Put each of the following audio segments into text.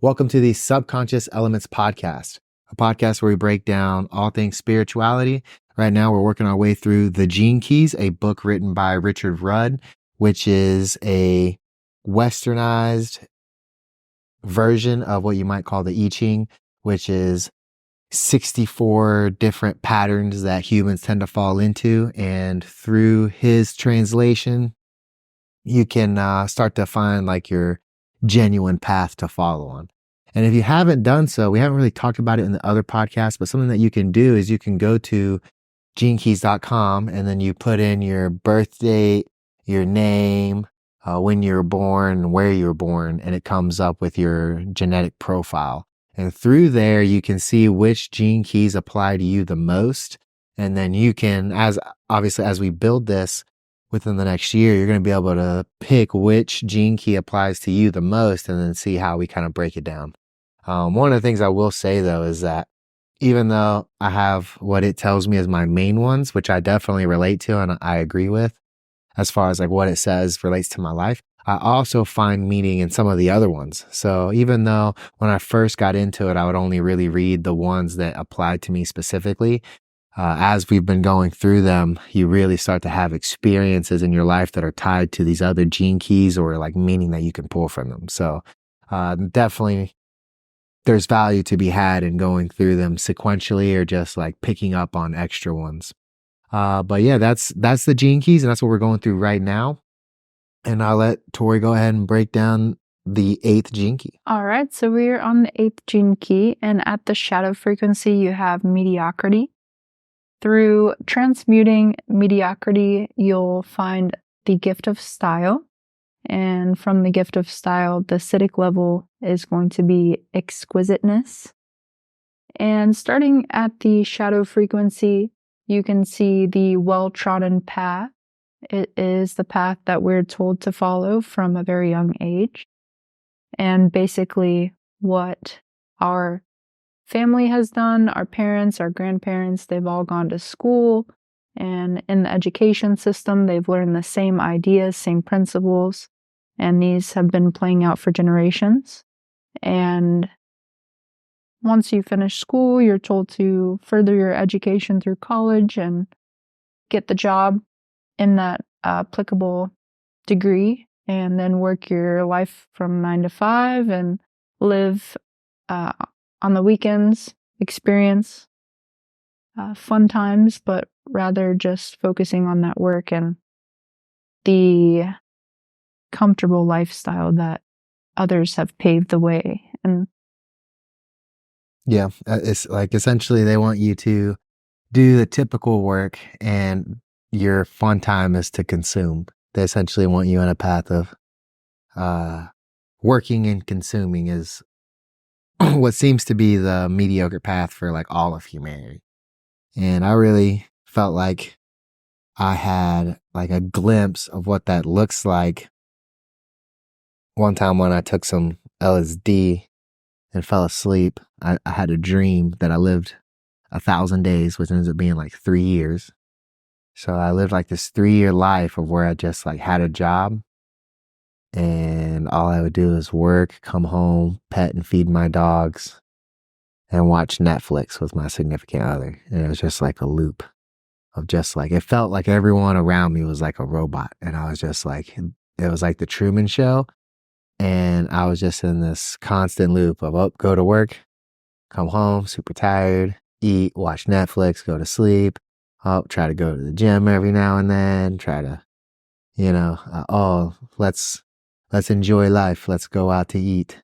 Welcome to the Subconscious Elements Podcast, a podcast where we break down all things spirituality. Right now, we're working our way through The Gene Keys, a book written by Richard Rudd, which is a westernized version of what you might call the I Ching, which is 64 different patterns that humans tend to fall into. And through his translation, you can start to find like your genuine path to follow on. And if you haven't done so, we haven't really talked about it in the other podcasts, but something that you can do is you can go to genekeys.com and then you put in your birth date, your name, when you were born, where you were born, and it comes up with your genetic profile. And through there, you can see which gene keys apply to you the most. And then you can, as we build this within the next year, you're going to be able to pick which gene key applies to you the most and then see how we kind of break it down. One of the things I will say though is that even though I have what it tells me as my main ones, which I definitely relate to and I agree with, as far as like what it says relates to my life, I also find meaning in some of the other ones. So even though when I first got into it, I would only really read the ones that applied to me specifically, as we've been going through them, you really start to have experiences in your life that are tied to these other gene keys or like meaning that you can pull from them. So definitely there's value to be had in going through them sequentially or just like picking up on extra ones. But yeah, that's the gene keys, and that's what we're going through right now. And I'll let Tori go ahead and break down the 8th gene key. All right, so we're on the 8th gene key, and at the shadow frequency, you have mediocrity. Through transmuting mediocrity, you'll find the gift of style. And from the gift of style, the acidic level is going to be exquisiteness. And starting at the shadow frequency, you can see the well-trodden path. It is the path that we're told to follow from a very young age. And basically what our family has done, our parents, our grandparents, they've all gone to school. And in the education system, they've learned the same ideas, same principles. And these have been playing out for generations. And once you finish school, you're told to further your education through college and get the job in that applicable degree, and then work your life from 9 to 5 and live on the weekends, experience fun times, but rather just focusing on that work and the comfortable lifestyle that others have paved the way. And yeah, it's like essentially they want you to do the typical work and your fun time is to consume. They essentially want you on a path of working and consuming is what seems to be the mediocre path for like all of humanity. And I really felt like I had like a glimpse of what that looks like one time when I took some LSD and fell asleep. I had a dream that I lived 1,000 days, which ends up being like 3 years. So I lived like this 3-year life of where I just like had a job and all I would do is work, come home, pet and feed my dogs, and watch Netflix with my significant other. And it was just like a loop of just like, it felt like everyone around me was like a robot. And I was just like, it was like the Truman Show. And I was just in this constant loop of, go to work, come home, super tired, eat, watch Netflix, go to sleep, try to go to the gym every now and then, try to, let's enjoy life. Let's go out to eat,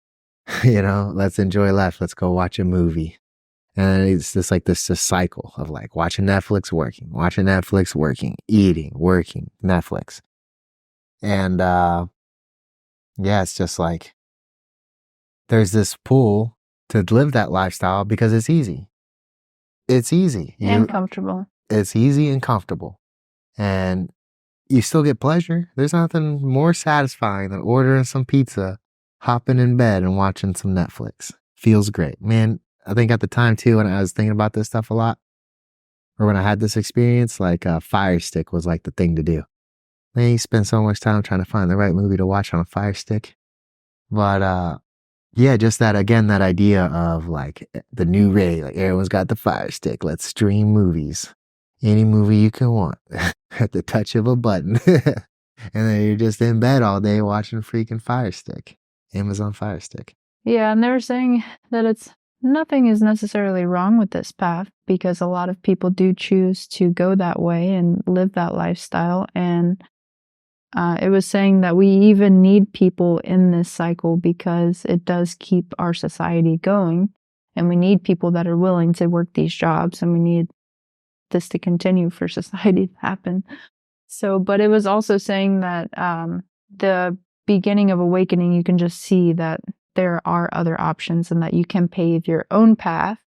let's enjoy life. Let's go watch a movie. And it's just like this cycle of like watching Netflix, working, eating, working, Netflix. And, yeah, it's just like, there's this pull to live that lifestyle because it's easy. It's easy. And comfortable. It's easy and comfortable. And you still get pleasure. There's nothing more satisfying than ordering some pizza, hopping in bed and watching some Netflix. Feels great. Man, I think at the time too, when I was thinking about this stuff a lot, or when I had this experience, like a Fire Stick was like the thing to do. Man, you spend so much time trying to find the right movie to watch on a Fire Stick. But Yeah, just that again, that idea of like the new ray, like everyone's got the Fire Stick. Let's stream movies. Any movie you can want at the touch of a button. And then you're just in bed all day watching freaking Fire Stick. Amazon Fire Stick. Yeah, and they're saying that nothing is necessarily wrong with this path because a lot of people do choose to go that way and live that lifestyle. And it was saying that we even need people in this cycle because it does keep our society going. And we need people that are willing to work these jobs, and we need this to continue for society to happen. So, but it was also saying that the beginning of awakening, you can just see that there are other options and that you can pave your own path,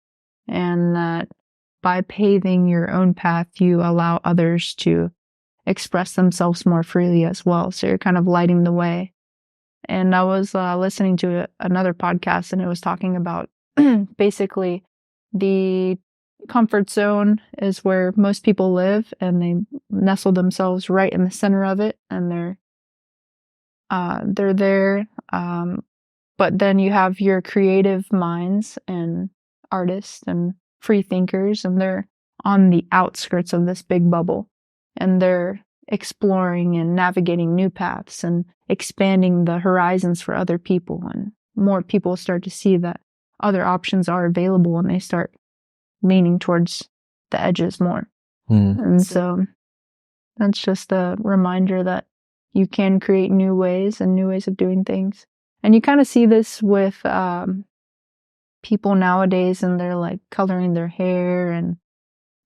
and that by paving your own path, you allow others to express themselves more freely as well. So you're kind of lighting the way. And I was listening to another podcast, and it was talking about basically the comfort zone is where most people live, and they nestle themselves right in the center of it, and they're there. But then you have your creative minds and artists and free thinkers, and they're on the outskirts of this big bubble, and they're exploring and navigating new paths and expanding the horizons for other people. And more people start to see that other options are available, and they start leaning towards the edges more. And so that's just a reminder that you can create new ways and new ways of doing things. And you kind of see this with people nowadays, and they're like coloring their hair and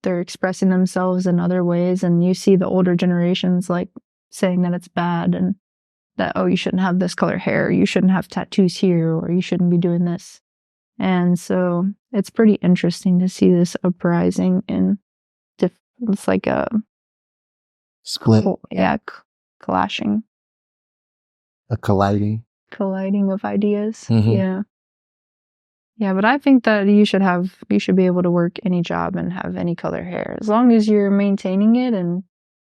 they're expressing themselves in other ways. And you see the older generations like saying that it's bad and that, oh, you shouldn't have this color hair, you shouldn't have tattoos here, or you shouldn't be doing this. And so it's pretty interesting to see this uprising and it's like a split. Clashing. A colliding of ideas. Mm-hmm. Yeah, but I think that you should be able to work any job and have any color hair as long as you're maintaining it and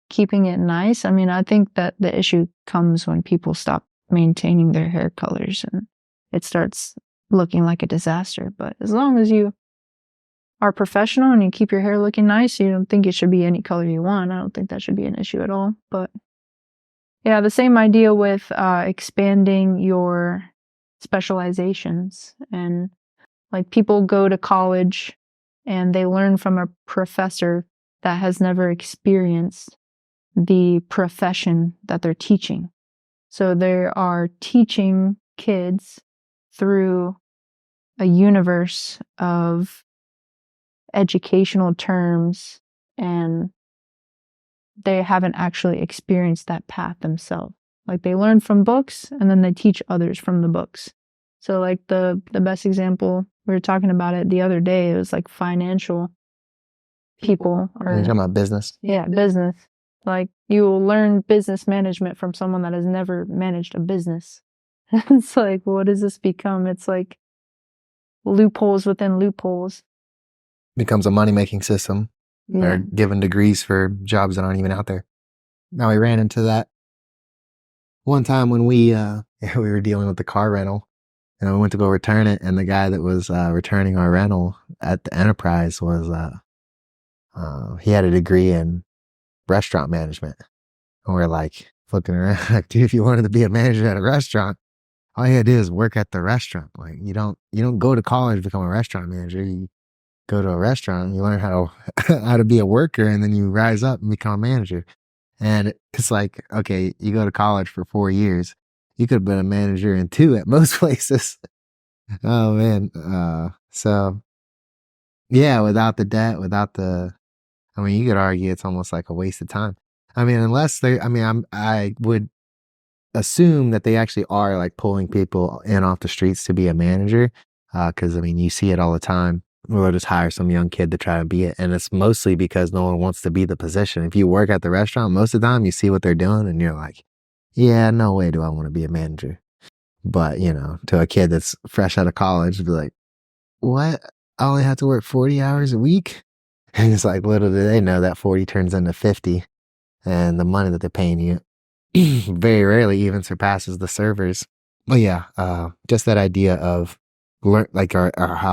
keeping it nice. I mean, I think that the issue comes when people stop maintaining their hair colors and it starts looking like a disaster. But as long as you are professional and you keep your hair looking nice, you don't think it should be any color you want. I don't think that should be an issue at all. But yeah, the same idea with expanding your specializations. And like people go to college and they learn from a professor that has never experienced the profession that they're teaching. So they are teaching kids through a universe of educational terms, and they haven't actually experienced that path themselves. Like they learn from books and then they teach others from the books. So like the best example, we were talking about it the other day, it was like financial people. You're talking about business? Yeah, business. Like you will learn business management from someone that has never managed a business. It's like, what does this become? It's like loopholes within loopholes. Becomes a money-making system. Yeah. They're given degrees for jobs that aren't even out there. Now, we ran into that one time when we were dealing with the car rental, and we went to go return it, and the guy that was returning our rental at the Enterprise was he had a degree in restaurant management. And we're like looking around, like, dude, if you wanted to be a manager at a restaurant, all you gotta do is work at the restaurant. Like you don't go to college to become a restaurant manager. You go to a restaurant, you learn how to be a worker, and then you rise up and become a manager. And it's like, okay, you go to college for 4 years. You could have been a manager in 2 at most places. Oh man. So yeah, without the debt, I mean, you could argue it's almost like a waste of time. I mean, I would assume that they actually are like pulling people in off the streets to be a manager. Cause I mean, you see it all the time. Or they'll just hire some young kid to try to be it. And it's mostly because no one wants to be the position. If you work at the restaurant, most of the time you see what they're doing and you're like, yeah, no way do I want to be a manager. But, to a kid that's fresh out of college, be like, what? I only have to work 40 hours a week? And it's like, little do they know that 40 turns into 50. And the money that they're paying you very rarely even surpasses the servers Well, yeah, just that idea of like how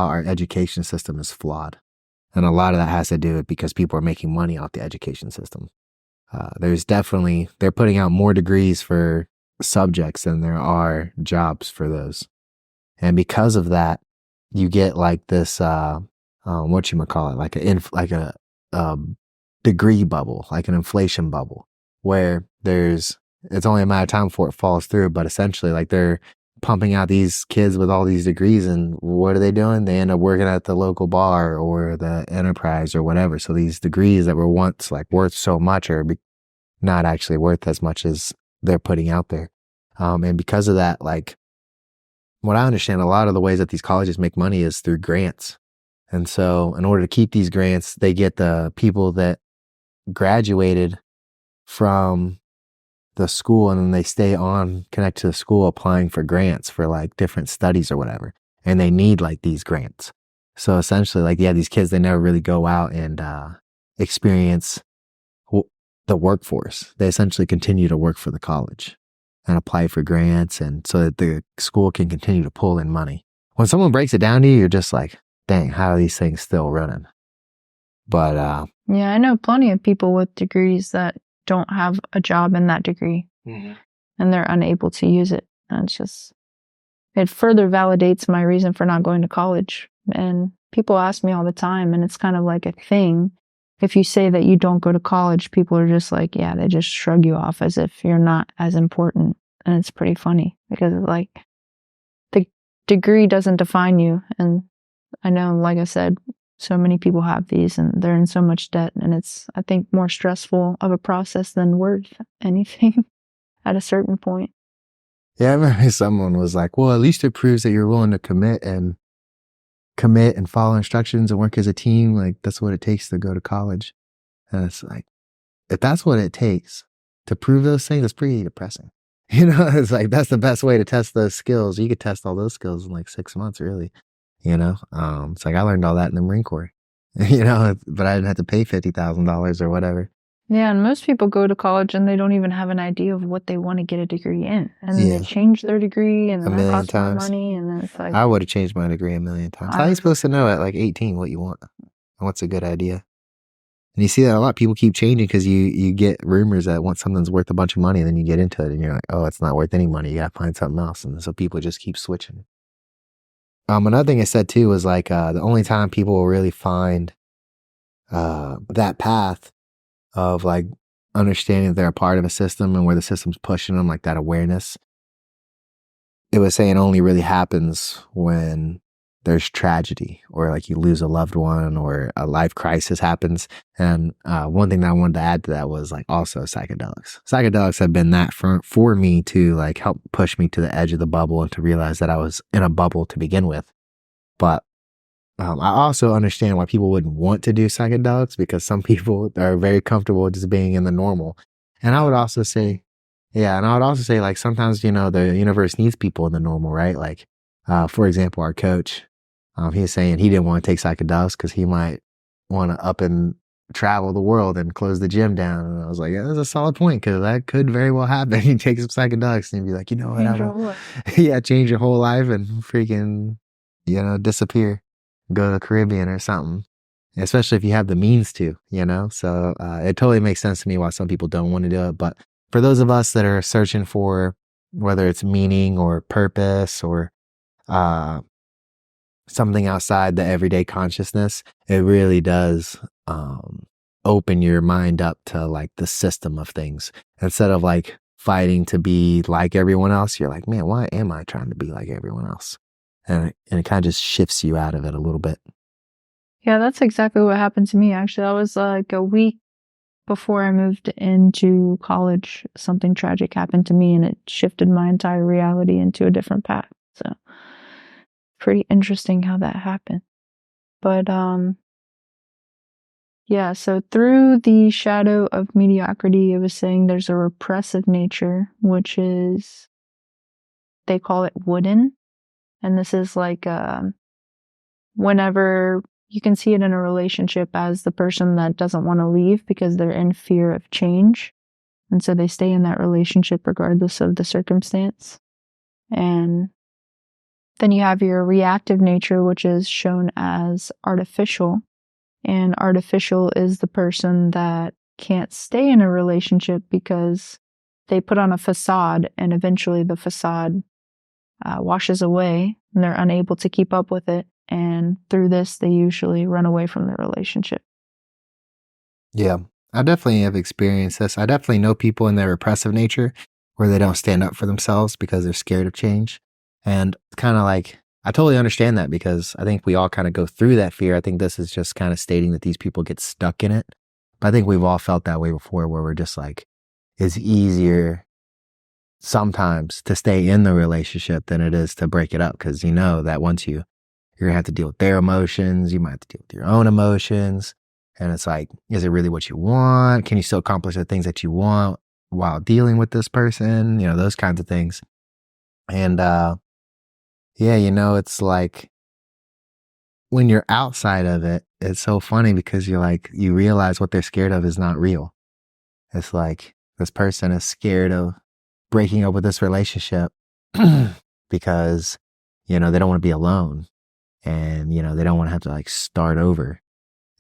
our education system is flawed. And a lot of that has to do with because people are making money off the education system. There's definitely, they're putting out more degrees for subjects than there are jobs for those. And because of that, you get like this, what you might call it, like a um, degree bubble, like an inflation bubble, where it's only a matter of time before it falls through. But essentially, like they're pumping out these kids with all these degrees, and what are they doing? They end up working at the local bar or the enterprise or whatever. So these degrees that were once like worth so much are not actually worth as much as they're putting out there. And because of that, like what I understand, a lot of the ways that these colleges make money is through grants. And so in order to keep these grants, they get the people that graduated from the school and then they stay on connect to the school applying for grants for like different studies or whatever. And they need like these grants. So essentially like, yeah, these kids, they never really go out and experience the workforce. They essentially continue to work for the college and apply for grants and so that the school can continue to pull in money. When someone breaks it down to you, you're just like, dang, how are these things still running? But yeah, I know plenty of people with degrees that don't have a job in that degree and they're unable to use it. And it's just, it further validates my reason for not going to college. And people ask me all the time, and it's kind of like a thing. If you say that you don't go to college, people are just like, yeah, they just shrug you off as if you're not as important. And it's pretty funny because like the degree doesn't define you. And I know, like I said, so many people have these and they're in so much debt, and it's, I think, more stressful of a process than worth anything at a certain point. yeah, I remember someone was like, well, at least it proves that you're willing to commit and follow instructions and work as a team. Like that's what it takes to go to college. And it's like, if that's what it takes to prove those things, it's pretty depressing. You know, it's like, that's the best way to test those skills. You could test all those skills in like 6 months, really. You know, it's like I learned all that in the Marine Corps, you know, but I didn't have to pay $50,000 or whatever. Yeah, and most people go to college and they don't even have an idea of what they want to get a degree in. And then they change their degree and then that costs more money. And then it's like, I would have changed my degree a million times. How are you supposed to know at like 18 what you want and what's a good idea? And you see that a lot. People keep changing because you get rumors that once something's worth a bunch of money, then you get into it and you're like, oh, it's not worth any money. You got to find something else. And so people just keep switching. Another thing I said too was like the only time people will really find that path of like understanding that they're a part of a system and where the system's pushing them, like that awareness. It was saying only really happens when there's tragedy or like you lose a loved one or a life crisis happens. And one thing that I wanted to add to that was like also psychedelics. Psychedelics have been that for me to like help push me to the edge of the bubble and to realize that I was in a bubble to begin with. But I also understand why people wouldn't want to do psychedelics because some people are very comfortable just being in the normal. And I would also say, like sometimes, you know, the universe needs people in the normal, right? Like, for example, our coach, he was saying he didn't want to take psychedelics because he might want to up and travel the world and close the gym down. And I was like, yeah, that's a solid point because that could very well happen. You take some psychedelics and you'd be like, you know what? Change your whole life and freaking, you know, disappear, go to the Caribbean or something. Especially if you have the means to, you know? So it totally makes sense to me why some people don't want to do it. But for those of us that are searching for whether it's meaning or purpose or something outside the everyday consciousness, it really does open your mind up to like the system of things. Instead of like fighting to be like everyone else, you're like, man, why am I trying to be like everyone else? And it kind of just shifts you out of it a little bit. Yeah, that's exactly what happened to me. Actually, I was like a week before I moved into college, something tragic happened to me and it shifted my entire reality into a different path. So pretty interesting how that happened. But yeah, so through the shadow of mediocrity, it was saying there's a repressive nature, which is, they call it wooden. And this is like whenever you can see it in a relationship as the person that doesn't want to leave because they're in fear of change. And so they stay in that relationship regardless of the circumstance. And then you have your reactive nature, which is shown as artificial. And artificial is the person that can't stay in a relationship because they put on a facade, and eventually the facade washes away and they're unable to keep up with it. And through this, they usually run away from the relationship. Yeah, I definitely have experienced this. I definitely know people in their repressive nature where they don't stand up for themselves because they're scared of change. And kind of like, I totally understand that because I think we all kind of go through that fear. I think this is just kind of stating that these people get stuck in it. But I think we've all felt that way before where we're just like, it's easier sometimes to stay in the relationship than it is to break it up because you know that once you're gonna have to deal with their emotions, you might have to deal with your own emotions. And it's like, is it really what you want? Can you still accomplish the things that you want while dealing with this person? You know, those kinds of things. And yeah, you know, it's like when you're outside of it, it's so funny because you're like, you realize what they're scared of is not real. It's like this person is scared of breaking up with this relationship because, you know, they don't want to be alone and, you know, they don't want to have to like start over.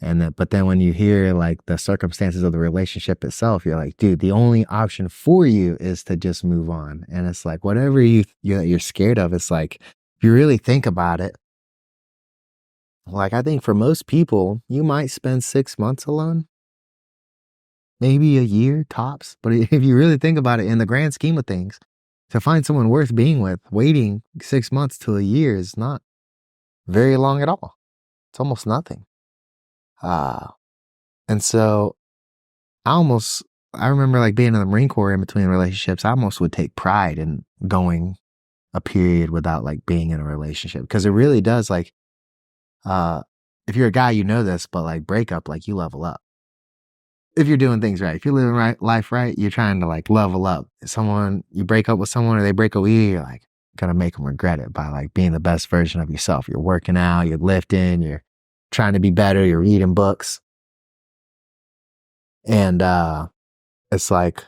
And then, but then when you hear like the circumstances of the relationship itself, you're like, dude, the only option for you is to just move on. And it's like, whatever you're scared of, it's like, if you really think about it, like, I think for most people, you might spend 6 months alone, maybe a year tops. But if you really think about it in the grand scheme of things, to find someone worth being with, waiting 6 months to a year is not very long at all. It's almost nothing. And so I remember like being in the Marine Corps in between relationships, I almost would take pride in going a period without like being in a relationship. Cause it really does like, if you're a guy, you know this, but like breakup, like you level up. If you're doing things right, if you're living life right, you're trying to like level up. You break up with someone or they break up with you, you're like gonna make them regret it by like being the best version of yourself. You're working out, you're lifting, you're trying to be better, you're reading books. And it's like,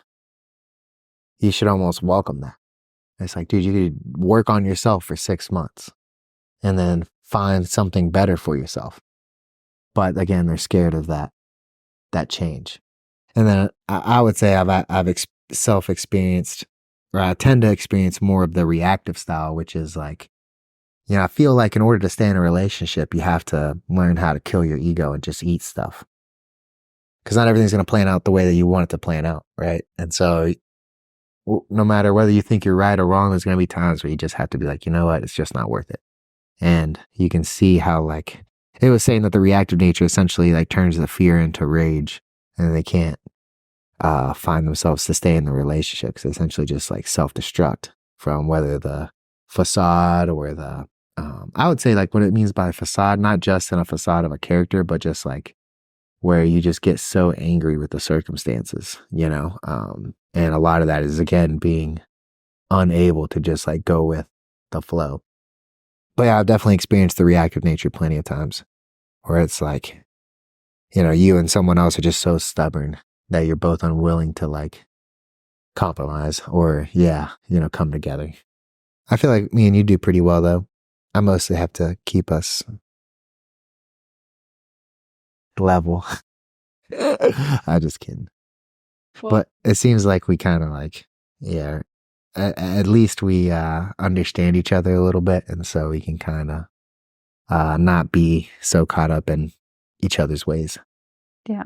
you should almost welcome that. It's like, dude, you could work on yourself for 6 months and then find something better for yourself. But again, they're scared of that change. And then I would say I've self-experienced, or I tend to experience more of the reactive style, which is like, you know, I feel like in order to stay in a relationship, you have to learn how to kill your ego and just eat stuff. Because not everything's going to plan out the way that you want it to plan out, right? And so no matter whether you think you're right or wrong, there's going to be times where you just have to be like, you know what, it's just not worth it. And you can see how like, it was saying that the reactive nature essentially like turns the fear into rage and they can't find themselves to stay in the relationship because essentially just like self-destruct from whether the facade or I would say like what it means by facade, not just in a facade of a character, but just like where you just get so angry with the circumstances, you know? And a lot of that is again being unable to just like go with the flow. But yeah, I've definitely experienced the reactive nature plenty of times where it's like, you know, you and someone else are just so stubborn that you're both unwilling to like compromise or, yeah, you know, come together. I feel like me and you do pretty well though. I mostly have to keep us level. I'm just kidding. Well, But it seems like we kind of like, yeah, at least we understand each other a little bit. And so we can kind of not be so caught up in each other's ways. yeah.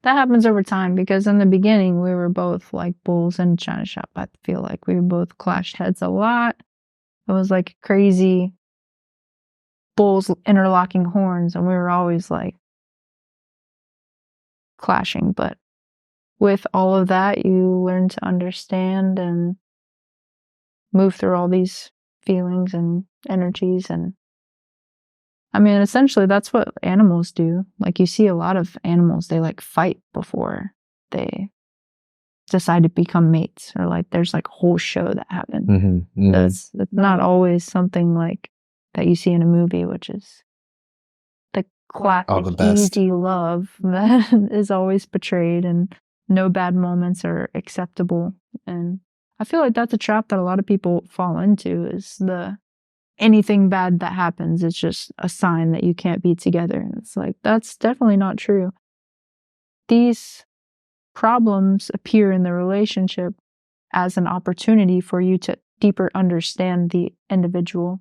That happens over time because in the beginning we were both like bulls in a china shop. I feel like we both clashed heads a lot. It was like crazy bulls interlocking horns, and we were always like clashing. But with all of that, you learn to understand and move through all these feelings and energies. And I mean, essentially, that's what animals do. Like, you see a lot of animals, they like fight before they decide to become mates, or like there's like a whole show that happens. Mm-hmm, mm-hmm. That's not always something like that you see in a movie, which is the classic easy love that is always portrayed, and no bad moments are acceptable. And I feel like that's a trap that a lot of people fall into, is anything bad that happens, it's just a sign that you can't be together. And it's like, that's definitely not true. These problems appear in the relationship as an opportunity for you to deeper understand the individual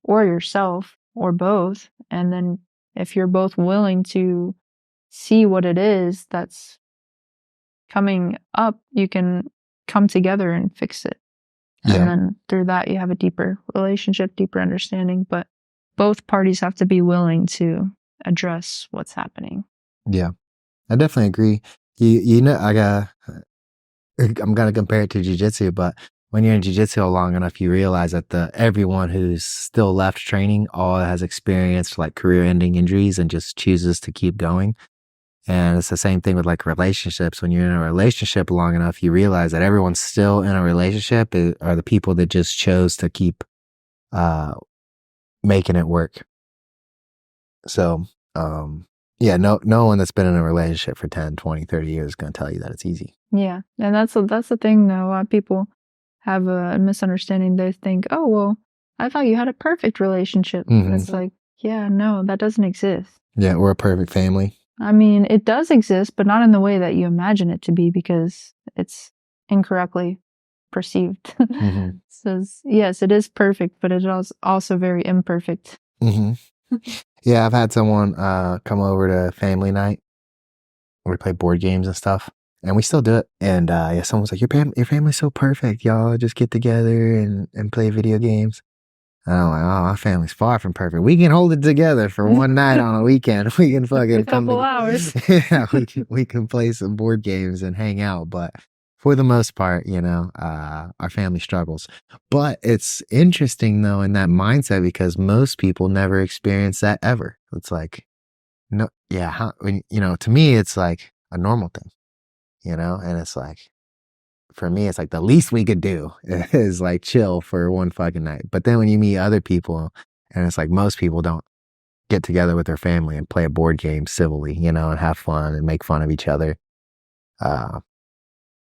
or yourself or both. And then if you're both willing to see what it is that's coming up, you can come together and fix it. Yeah. And then through that, you have a deeper relationship, deeper understanding. But both parties have to be willing to address what's happening. Yeah. I definitely agree. You know, I'm gonna compare it to jujitsu, but when you're in jujitsu long enough, you realize that everyone who's still left training all has experienced like career-ending injuries and just chooses to keep going. And it's the same thing with like relationships. When you're in a relationship long enough, you realize that everyone's still in a relationship are the people that just chose to keep making it work. So, yeah, no one that's been in a relationship for 10, 20, 30 years is going to tell you that it's easy. Yeah. And that's the thing, though. A lot of people have a misunderstanding. They think, oh, well, I thought you had a perfect relationship. And it's like, yeah, no, that doesn't exist. Yeah, we're a perfect family. I mean, it does exist, but not in the way that you imagine it to be, because it's incorrectly perceived. So yes, it is perfect, but it is also very imperfect. Yeah, I've had someone come over to family night where we play board games and stuff, and we still do it. And yeah, someone's like, your family's so perfect, y'all just get together and play video games. And I'm like, oh, my family's far from perfect. We can hold it together for one night on a weekend. We can fucking a couple hours. Yeah, we can play some board games and hang out. But for the most part, you know, our family struggles. But it's interesting though in that mindset, because most people never experience that ever. It's like, no, yeah, you know, to me, it's like a normal thing, you know, and it's like, for me, it's like the least we could do is like chill for one fucking night. But then when you meet other people, and it's like most people don't get together with their family and play a board game civilly, you know, and have fun and make fun of each other. I've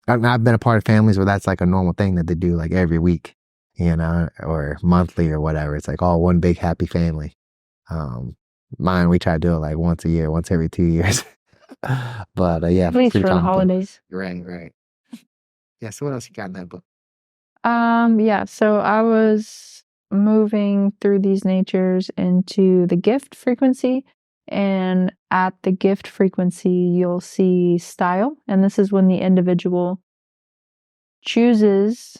been a part of families where that's like a normal thing that they do like every week, you know, or monthly or whatever. It's like all one big happy family. Mine, we try to do it like once a year, once every 2 years. But yeah, at least for the holidays. Right. Yeah, so what else you got in that book? Yeah, so I was moving through these natures into the gift frequency, and at the gift frequency, you'll see style, and this is when the individual chooses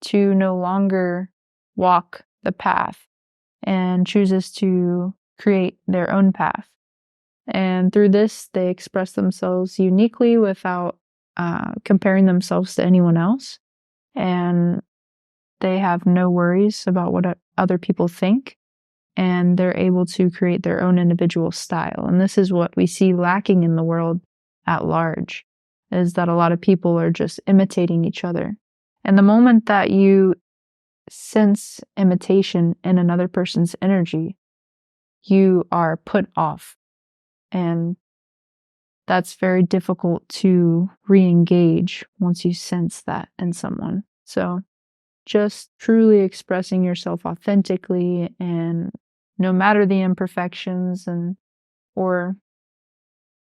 to no longer walk the path and chooses to create their own path. And through this, they express themselves uniquely without comparing themselves to anyone else. And they have no worries about what other people think. And they're able to create their own individual style. And this is what we see lacking in the world at large, is that a lot of people are just imitating each other. And the moment that you sense imitation in another person's energy, you are put off. And that's very difficult to re-engage once you sense that in someone. So just truly expressing yourself authentically, and no matter the imperfections or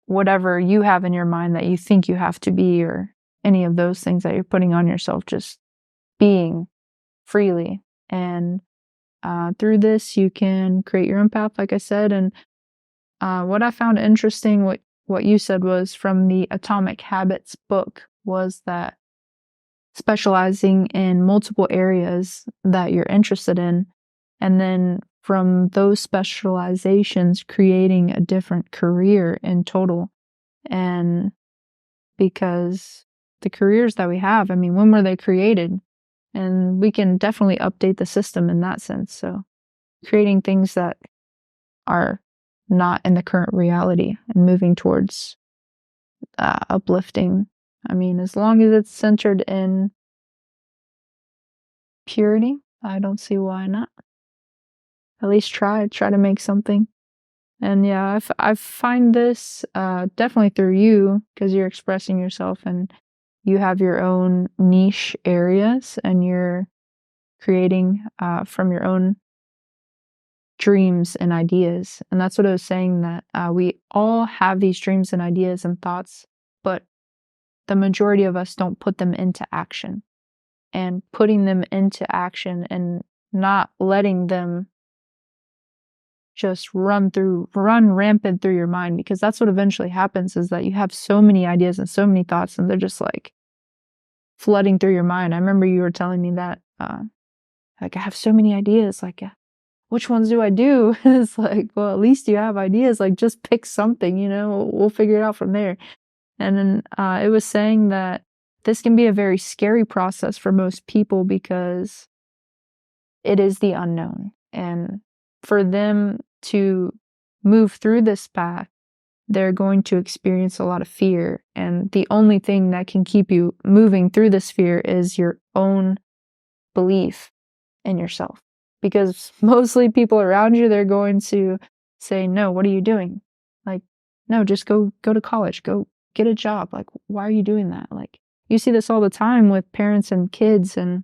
whatever you have in your mind that you think you have to be, or any of those things that you're putting on yourself, just being freely. And through this, you can create your own path, like I said. And what I found interesting, what you said was from the Atomic Habits book, was that specializing in multiple areas that you're interested in, and then from those specializations, creating a different career in total. And because the careers that we have, I mean, when were they created? And we can definitely update the system in that sense. So creating things that are not in the current reality and moving towards uplifting. I mean, as long as it's centered in purity, I don't see why not. At least try to make something. And yeah, I find this definitely through you, because you're expressing yourself, and you have your own niche areas and you're creating from your own dreams and ideas. And that's what I was saying, that we all have these dreams and ideas and thoughts, but the majority of us don't put them into action. And putting them into action and not letting them just run rampant through your mind, because that's what eventually happens, is that you have so many ideas and so many thoughts and they're just like flooding through your mind. I remember you were telling me that, like, I have so many ideas, like, which ones do I do? It's like, well, at least you have ideas, like, just pick something, we'll figure it out from there. And then it was saying that this can be a very scary process for most people because it is the unknown. And for them to move through this path, they're going to experience a lot of fear. And the only thing that can keep you moving through this fear is your own belief in yourself. Because mostly people around you, they're going to say, no, what are you doing? Like, no, just go to college, go get a job. Like, why are you doing that? Like, you see this all the time with parents and kids, and,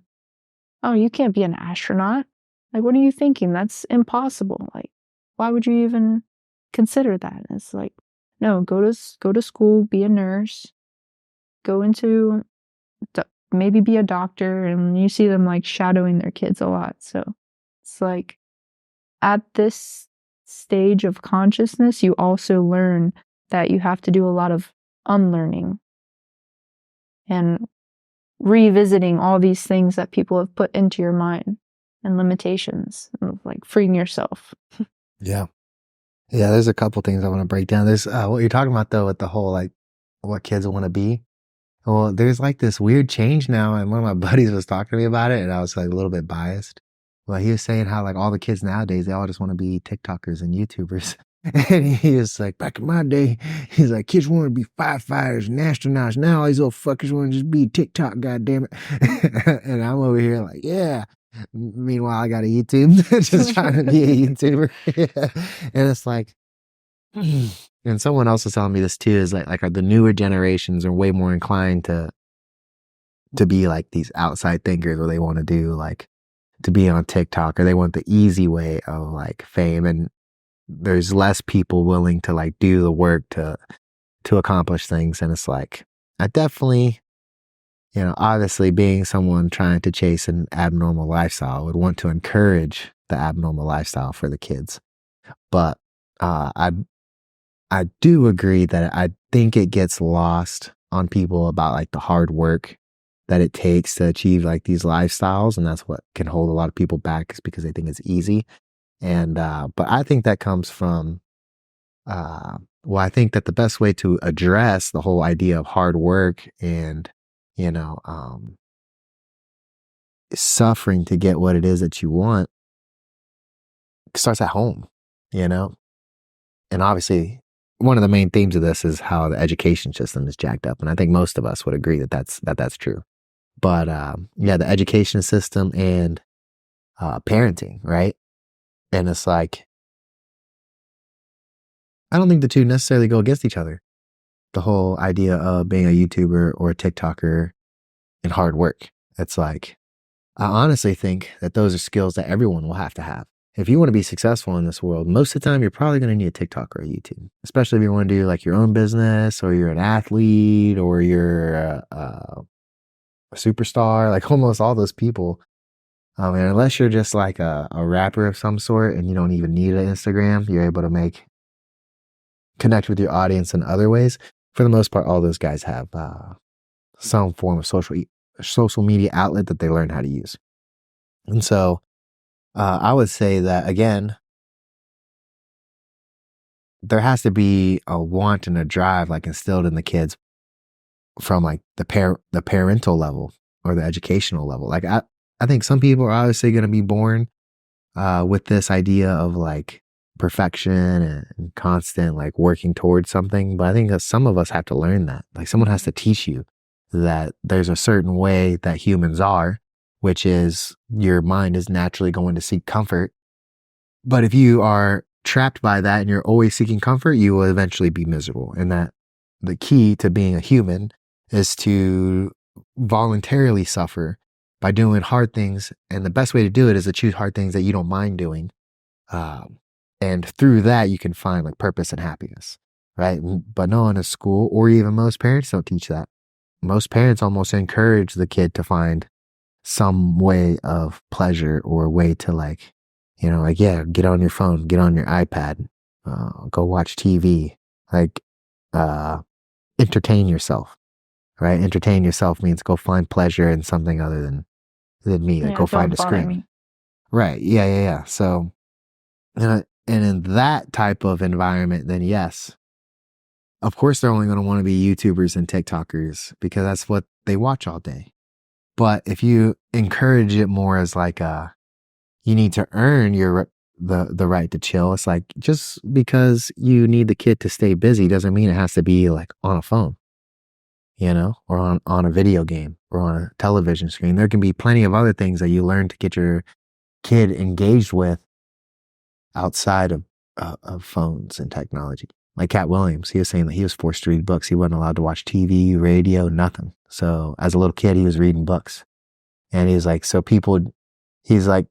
oh, you can't be an astronaut. Like, what are you thinking? That's impossible. Like, why would you even consider that? And it's like, no, go to school, be a nurse, go into maybe be a doctor. And you see them like shadowing their kids a lot. So it's like, at this stage of consciousness, you also learn that you have to do a lot of unlearning and revisiting all these things that people have put into your mind and limitations, and like freeing yourself. Yeah. Yeah, there's a couple things I want to break down. There's what you're talking about though, with the whole like what kids want to be. Well, there's like this weird change now, and one of my buddies was talking to me about it, and I was like a little bit biased. Well, he was saying how like all the kids nowadays, they all just want to be TikTokers and YouTubers. And he was like, back in my day, he's like, kids want to be firefighters and astronauts. Now all these little fuckers want to just be TikTok, goddammit. And I'm over here like, yeah. Meanwhile, I got a YouTube, just trying to be a YouTuber. Yeah. And it's like, and someone else was telling me this too, is like the newer generations are way more inclined to be like these outside thinkers, where they want to do like to be on TikTok, or they want the easy way of like fame, and there's less people willing to like do the work to accomplish things. And it's like, I definitely, obviously being someone trying to chase an abnormal lifestyle, would want to encourage the abnormal lifestyle for the kids. But I do agree that I think it gets lost on people about like the hard work that it takes to achieve like these lifestyles. And that's what can hold a lot of people back, is because they think it's easy. And, but I think that comes from, I think that the best way to address the whole idea of hard work and, suffering to get what it is that you want starts at home, and obviously one of the main themes of this is how the education system is jacked up. And I think most of us would agree that that's true. But, yeah, the education system and, parenting, right? And it's like, I don't think the two necessarily go against each other. The whole idea of being a YouTuber or a TikToker and hard work. It's like, I honestly think that those are skills that everyone will have to have. If you want to be successful in this world, most of the time you're probably going to need a TikTok or a YouTube, especially if you want to do like your own business, or you're an athlete, or you're a superstar, like almost all those people. And unless you're just like a rapper of some sort and you don't even need an Instagram, you're able to connect with your audience in other ways. For the most part, all those guys have some form of social media outlet that they learn how to use. And so I would say that, again, there has to be a want and a drive like instilled in the kids from like the parental level or the educational level. Like I think some people are obviously going to be born with this idea of like perfection and constant like working towards something. But I think that some of us have to learn that. Like someone has to teach you that there's a certain way that humans are, which is your mind is naturally going to seek comfort. But if you are trapped by that and you're always seeking comfort, you will eventually be miserable. And that the key to being a human is to voluntarily suffer by doing hard things. And the best way to do it is to choose hard things that you don't mind doing. And through that, you can find like purpose and happiness, right? But no one in school or even most parents don't teach that. Most parents almost encourage the kid to find some way of pleasure or a way to like, yeah, get on your phone, get on your iPad, go watch TV, like, entertain yourself, right? Entertain yourself means go find pleasure in something other than me, like go find a screen. Me. Right. Yeah. So, and in that type of environment, then yes, of course they're only going to want to be YouTubers and TikTokers because that's what they watch all day. But if you encourage it more as like you need to earn the right to chill. It's like just because you need the kid to stay busy doesn't mean it has to be like on a phone, or on a video game or on a television screen. There can be plenty of other things that you learn to get your kid engaged with outside of phones and technology. Like Cat Williams, he was saying that he was forced to read books. He wasn't allowed to watch TV, radio, nothing. So as a little kid, he was reading books. And he's like, he's like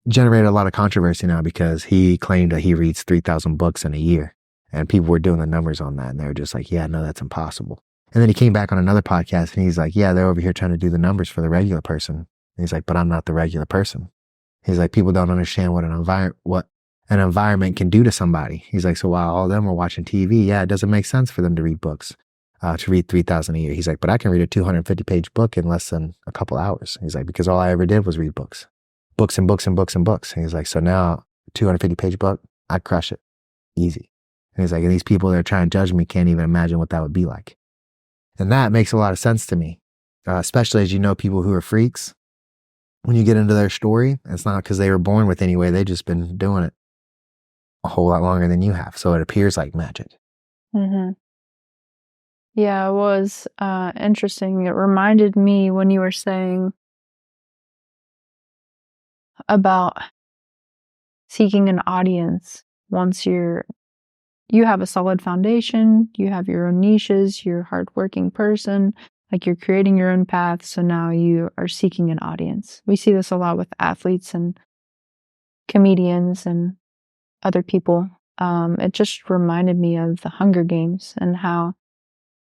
generated a lot of controversy now because he claimed that he reads 3,000 books in a year. And people were doing the numbers on that. And they were just like, yeah, no, that's impossible. And then he came back on another podcast and he's like, yeah, they're over here trying to do the numbers for the regular person. And he's like, but I'm not the regular person. He's like, people don't understand what an environment can do to somebody. He's like, so while all of them were watching TV, yeah, it doesn't make sense for them to read books, to read 3,000 a year. He's like, but I can read a 250-page book in less than a couple hours. He's like, because all I ever did was read books and books and books and books. And he's like, so now 250-page book, I crush it easy. And he's like, and these people that are trying to judge me can't even imagine what that would be like. And that makes a lot of sense to me, especially as people who are freaks. When you get into their story, it's not because they were born with any way. They've just been doing it a whole lot longer than you have. So it appears like magic. Mm-hmm. Yeah, it was interesting. It reminded me when you were saying about seeking an audience once you have a solid foundation, you have your own niches, you're a hardworking person, like you're creating your own path. So now you are seeking an audience. We see this a lot with athletes and comedians and other people. It just reminded me of the Hunger Games and how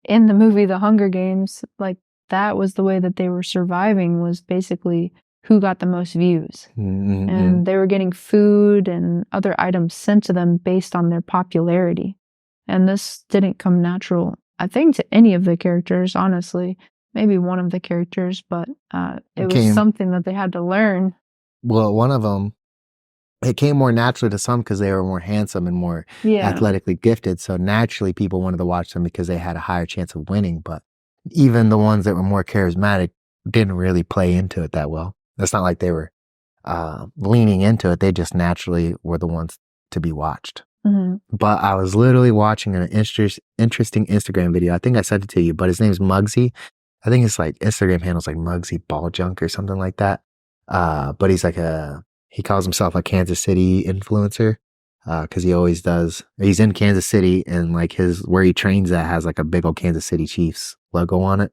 in the movie The Hunger Games, like that was the way that they were surviving, was basically who got the most views. Mm-hmm. And they were getting food and other items sent to them based on their popularity. And this didn't come natural, I think, to any of the characters, honestly. Maybe one of the characters, but it was something that they had to learn. Well, one of them, it came more naturally to some because they were more handsome and more athletically gifted. So naturally people wanted to watch them because they had a higher chance of winning. But even the ones that were more charismatic didn't really play into it that well. It's not like they were leaning into it. They just naturally were the ones to be watched. Mm-hmm. But I was literally watching an interesting Instagram video. I think I sent it to you, but his name's Muggsy. I think it's like Instagram handle's like Muggsy Ball Junk or something like that. But he's like he calls himself a Kansas City influencer because he always does. He's in Kansas City and like where he trains at has like a big old Kansas City Chiefs logo on it.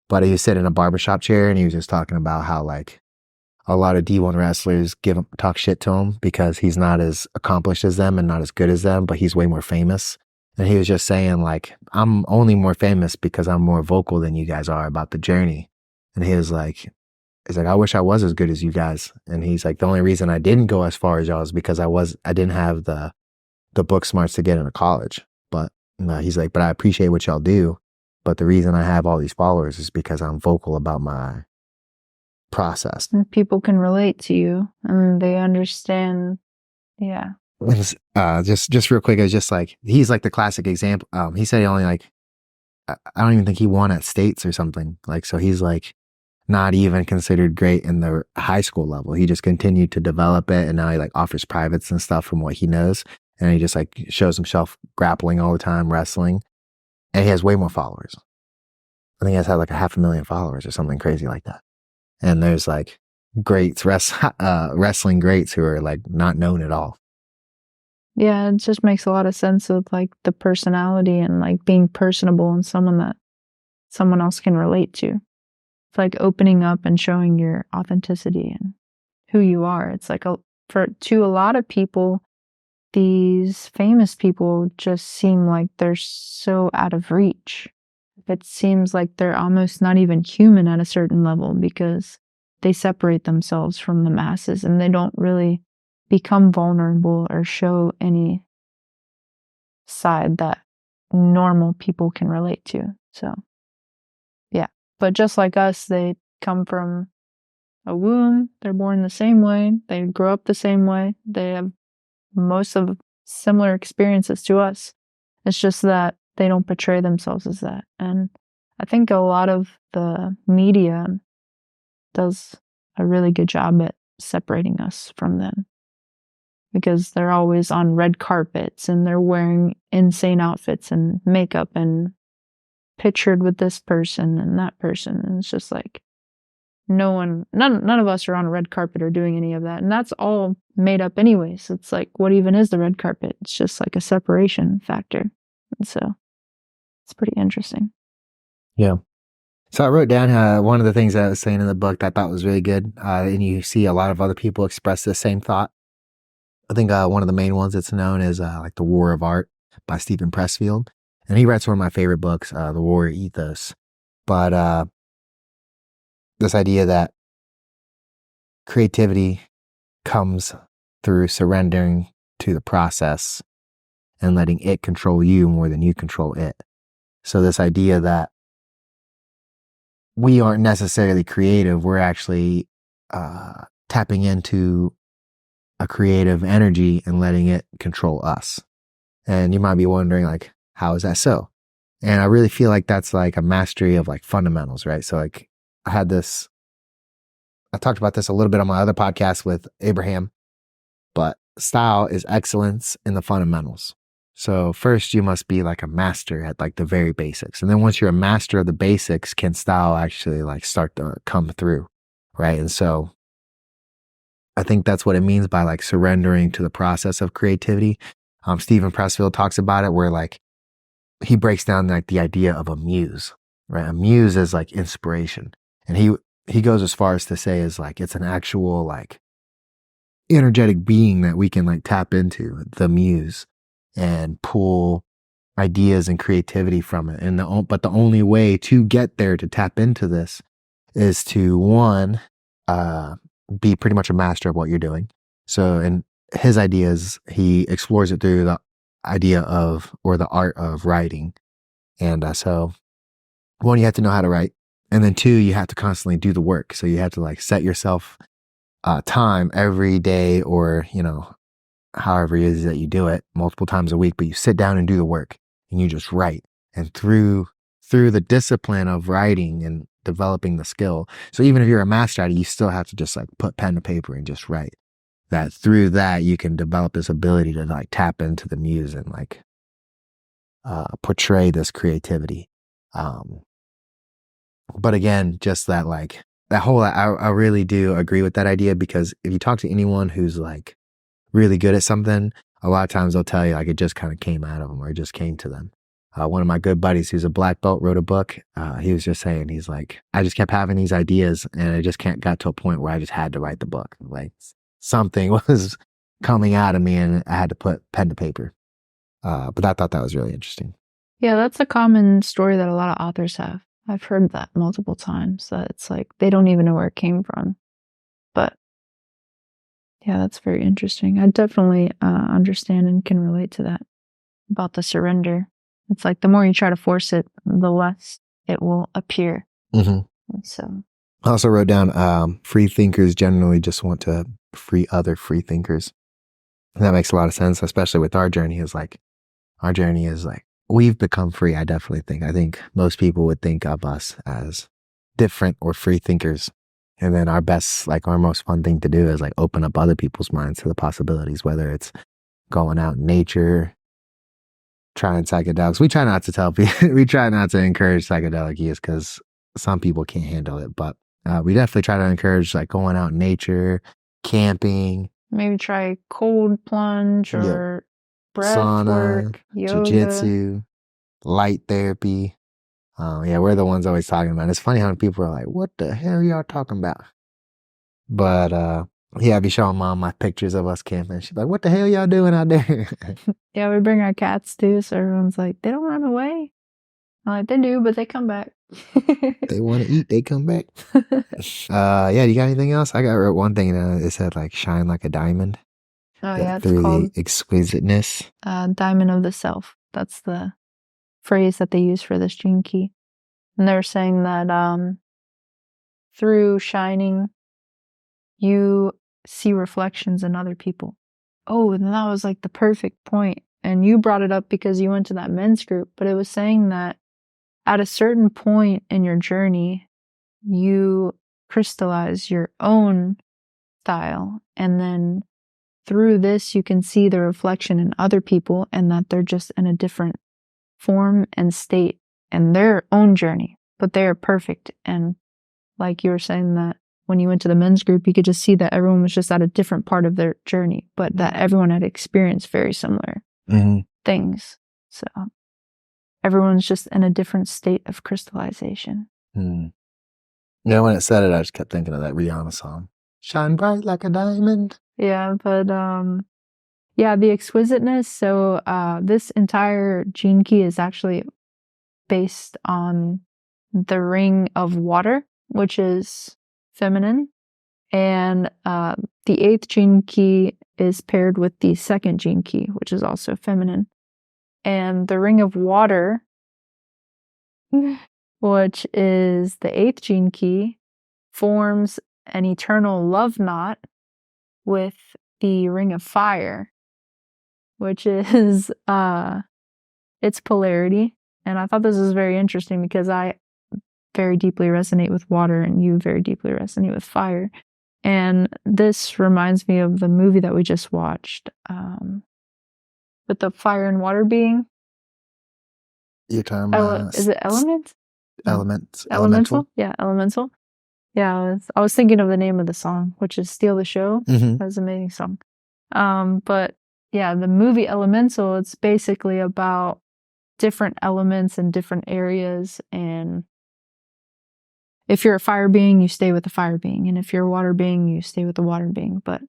But he was sitting in a barbershop chair and he was just talking about how like a lot of D1 wrestlers talk shit to him because he's not as accomplished as them and not as good as them, but he's way more famous. And he was just saying like, I'm only more famous because I'm more vocal than you guys are about the journey. And he was like, I wish I was as good as you guys. And he's like, the only reason I didn't go as far as y'all is because I didn't have the book smarts to get into college. But he's like, but I appreciate what y'all do. But the reason I have all these followers is because I'm vocal about my process. And people can relate to you and they understand. Yeah. Just real quick, it's just like, he's like the classic example. He said he only I don't even think he won at states or something. Like, so he's like not even considered great in the high school level. He just continued to develop it. And now he like offers privates and stuff from what he knows. And he just like shows himself grappling all the time, wrestling. And he has way more followers. I think he has had like 500,000 followers or something crazy like that. And there's like greats, wrestling greats who are like not known at all. Yeah, it just makes a lot of sense with like the personality and like being personable and someone that someone else can relate to. It's like opening up and showing your authenticity and who you are. It's like to a lot of people, these famous people just seem like they're so out of reach. It seems like they're almost not even human at a certain level because they separate themselves from the masses and they don't really become vulnerable or show any side that normal people can relate to. So, yeah. But just like us, they come from a womb, they're born the same way, they grow up the same way, they have most of similar experiences to us. It's just that they don't portray themselves as that. And I think a lot of the media does a really good job at separating us from them because they're always on red carpets and they're wearing insane outfits and makeup and pictured with this person and that person. And it's just like none of us are on a red carpet or doing any of that. And that's all made up anyways. It's like, what even is the red carpet? It's just like a separation factor. And so it's pretty interesting. Yeah. So I wrote down one of the things that I was saying in the book that I thought was really good. And you see a lot of other people express the same thought. I think one of the main ones that's known is like The War of Art by Stephen Pressfield. And he writes one of my favorite books, The Warrior Ethos. But this idea that creativity comes through surrendering to the process and letting it control you more than you control it. So this idea that we aren't necessarily creative, we're actually tapping into a creative energy and letting it control us. And you might be wondering, like, how is that so? And I really feel like that's like a mastery of like fundamentals, right? So like I talked about this a little bit on my other podcast with Abraham, but style is excellence in the fundamentals. So first you must be like a master at like the very basics. And then once you're a master of the basics, can style actually like start to come through, right? And so I think that's what it means by like surrendering to the process of creativity. Stephen Pressfield talks about it where like he breaks down like the idea of a muse, right? A muse is like inspiration. And he goes as far as to say is like it's an actual like energetic being that we can like tap into, the muse, and pull ideas and creativity from it. But the only way to get there, to tap into this, is to one, be pretty much a master of what you're doing. So in his ideas, he explores it through the idea of, or the art of writing. And so one, you have to know how to write. And then two, you have to constantly do the work. So you have to like set yourself time every day, or, you know, however it is that you do it multiple times a week, but you sit down and do the work and you just write. And through the discipline of writing and developing the skill. So even if you're a master at it, you still have to just like put pen to paper and just write. That through that you can develop this ability to like tap into the muse and like portray this creativity. But again, just that like that whole, I really do agree with that idea, because if you talk to anyone who's like really good at something, a lot of times they'll tell you like it just kind of came out of them, or it just came to them. One of my good buddies who's a black belt wrote a book. He was just saying, he's like, I just kept having these ideas and I just got to a point where I just had to write the book. Like something was coming out of me and I had to put pen to paper. But I thought that was really interesting. Yeah, that's a common story that a lot of authors have. I've heard that multiple times, that it's like they don't even know where it came from. But yeah, that's very interesting. I definitely understand and can relate to that about the surrender. It's like the more you try to force it, the less it will appear. Mm-hmm. So I also wrote down free thinkers generally just want to free other free thinkers. And that makes a lot of sense, especially with our journey. Is like we've become free. I definitely think. I think most people would think of us as different or free thinkers. And then our most fun thing to do is like open up other people's minds to the possibilities, whether it's going out in nature, trying psychedelics. We try not to tell people, we try not to encourage psychedelic use because some people can't handle it. But we definitely try to encourage like going out in nature, camping. Maybe try cold plunge or breath sauna, work, yoga, jiu-jitsu, light therapy. Yeah, we're the ones always talking about it. It's funny how people are like, what the hell are y'all talking about? But yeah, I be showing mom my pictures of us camping. She's like, what the hell y'all doing out there? Yeah, we bring our cats too, so everyone's like, they don't run away. I'm like, they do, but they come back. They want to eat, they come back. Yeah, you got anything else? I got wrote one thing. It said like shine like a diamond. Oh yeah, it's through called the exquisiteness. Diamond of the Self. That's the phrase that they use for this gene key. And they're saying that through shining, you see reflections in other people. Oh, and that was like the perfect point. And you brought it up because you went to that men's group, but it was saying that at a certain point in your journey, you crystallize your own style. And then through this, you can see the reflection in other people and that they're just in a different form and state in their own journey, but they are perfect. And like you were saying that when you went to the men's group, you could just see that everyone was just at a different part of their journey, but that everyone had experienced very similar things. So everyone's just in a different state of crystallization. Yeah, when it said it, I just kept thinking of that Rihanna song. Shine bright like a diamond. Yeah, but yeah, the exquisiteness. So this entire gene key is actually based on the ring of water, which is feminine. And the 8th gene key is paired with the 2nd gene key, which is also feminine. And the ring of water, which is the 8th gene key, forms an eternal love knot with the ring of fire, which is its polarity. And I thought this was very interesting because I very deeply resonate with water and you very deeply resonate with fire. And this reminds me of the movie that we just watched with the fire and water being. You're talking about Is it Element? Elements. Elemental? Yeah, Elemental. Yeah, I was thinking of the name of the song, which is Steal the Show. That's an amazing song. But yeah, the movie Elemental, it's basically about different elements in different areas. And if you're a fire being, you stay with the fire being. And if you're a water being, you stay with the water being. But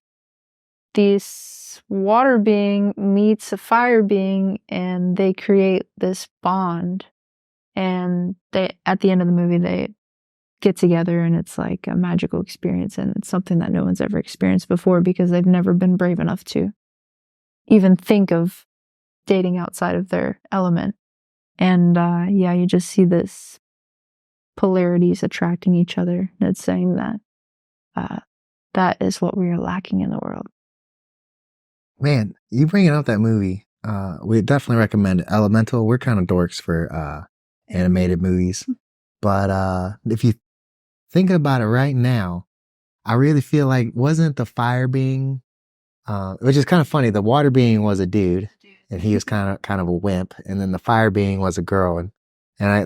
this water being meets a fire being and they create this bond. And they, at the end of the movie, they get together and it's like a magical experience. And it's something that no one's ever experienced before because they've never been brave enough to even think of dating outside of their element. And yeah, you just see this polarities attracting each other. And it's saying that that is what we are lacking in the world. Man, you bringing up that movie, we definitely recommend it. Elemental. We're kind of dorks for animated movies. But if you think about it right now, I really feel like wasn't the fire being, which is kind of funny, the water being was a dude and he was kind of a wimp, and then the fire being was a girl, and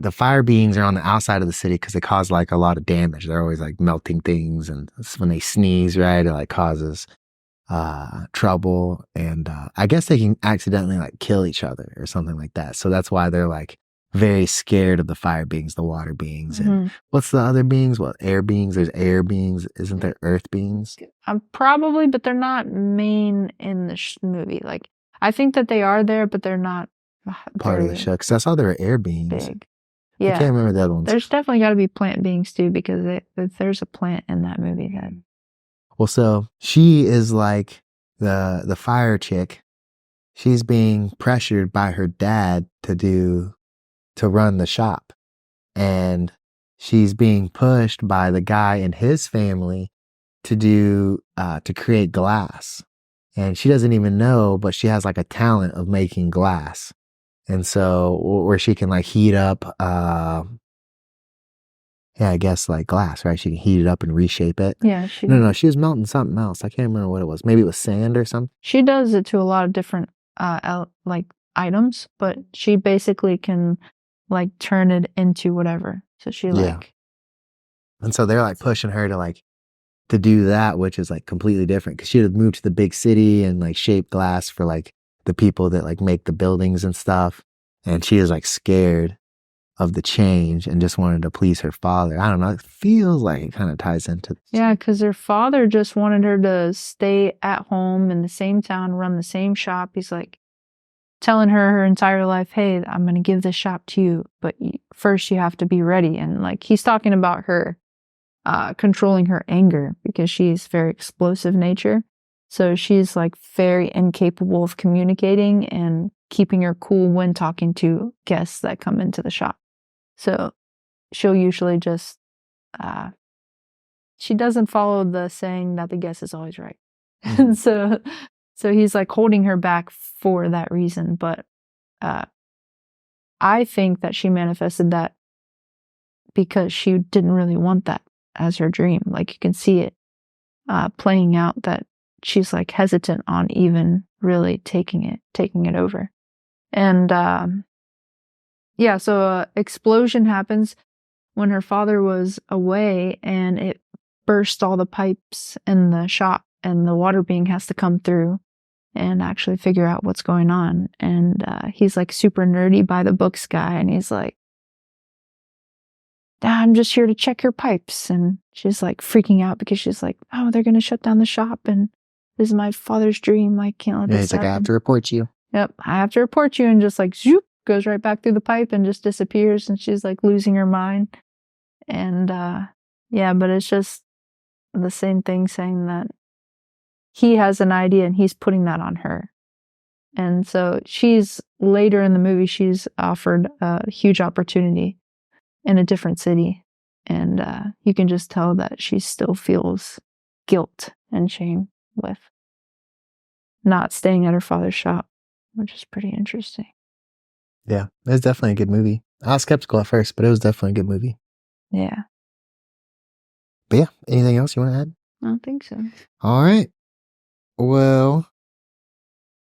the fire beings are on the outside of the city because they cause like a lot of damage. They're always like melting things, and when they sneeze, right, it like causes trouble, and I guess they can accidentally like kill each other or something like that. So that's why they're like very scared of the fire beings, the water beings. And what's the other beings? Well, air beings. There's air beings. Isn't there earth beings? Probably, but they're not main in the movie. Like, I think that they are there, but they're not part of the show. Because I saw there were air beings. Big. Yeah. I can't remember the other ones. There's definitely got to be plant beings too, because there's a plant in that movie that. Well, so she is like the fire chick. She's being pressured by her dad to run the shop, and she's being pushed by the guy and his family to create glass, and she doesn't even know, but she has like a talent of making glass, and so where she can like heat up yeah, I guess like glass, right? She can heat it up and reshape it. Yeah. She was melting something else. I can't remember what it was. Maybe it was sand or something. She does it to a lot of different like items, but she basically can like turn it into whatever. So she like. And so they're like pushing her to do that, which is like completely different because she had moved to the big city and like shape glass for like the people that like make the buildings and stuff. And she is like scared of the change and just wanted to please her father. I don't know. It feels like it kind of ties into this. Yeah, because her father just wanted her to stay at home in the same town, run the same shop. He's like telling her entire life, hey, I'm going to give this shop to you, but first you have to be ready. And like he's talking about her controlling her anger because she's very explosive nature. So she's like very incapable of communicating and keeping her cool when talking to guests that come into the shop. So she'll usually just, she doesn't follow the saying that the guest is always right. Mm-hmm. And so he's like holding her back for that reason. But I think that she manifested that because she didn't really want that as her dream. Like you can see it playing out that she's like hesitant on even really taking it over. And yeah, so explosion happens when her father was away, and it burst all the pipes in the shop, and the water being has to come through and actually figure out what's going on. And he's like super nerdy by the books guy, and he's like, I'm just here to check your pipes. And she's like freaking out because she's like, oh, they're going to shut down the shop, and this is my father's dream. I can't let this happen. I have to report you. Yep, I have to report you, and just like zoop, goes right back through the pipe and just disappears, and she's like losing her mind. And yeah, but it's just the same thing, saying that he has an idea and he's putting that on her. And so she's later in the movie, she's offered a huge opportunity in a different city, and you can just tell that she still feels guilt and shame with not staying at her father's shop, which is pretty interesting. Yeah, it was definitely a good movie. I was skeptical at first, but it was definitely a good movie. Yeah. But yeah, anything else you want to add? I don't think so. All right. Well,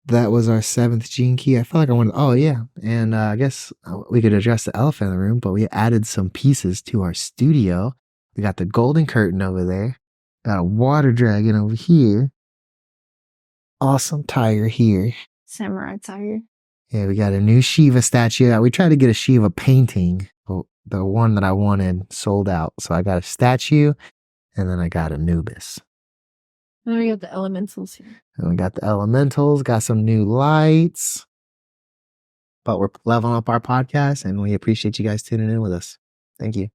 that was our 7th gene key. I felt like I wanted, oh yeah. And I guess we could address the elephant in the room, but we added some pieces to our studio. We got the golden curtain over there. Got a water dragon over here. Awesome tiger here. Samurai tiger. Yeah, we got a new Shiva statue. We tried to get a Shiva painting, but the one that I wanted sold out. So I got a statue, and then I got Anubis. And then we got the elementals here. And we got the elementals, got some new lights. But we're leveling up our podcast, and we appreciate you guys tuning in with us. Thank you.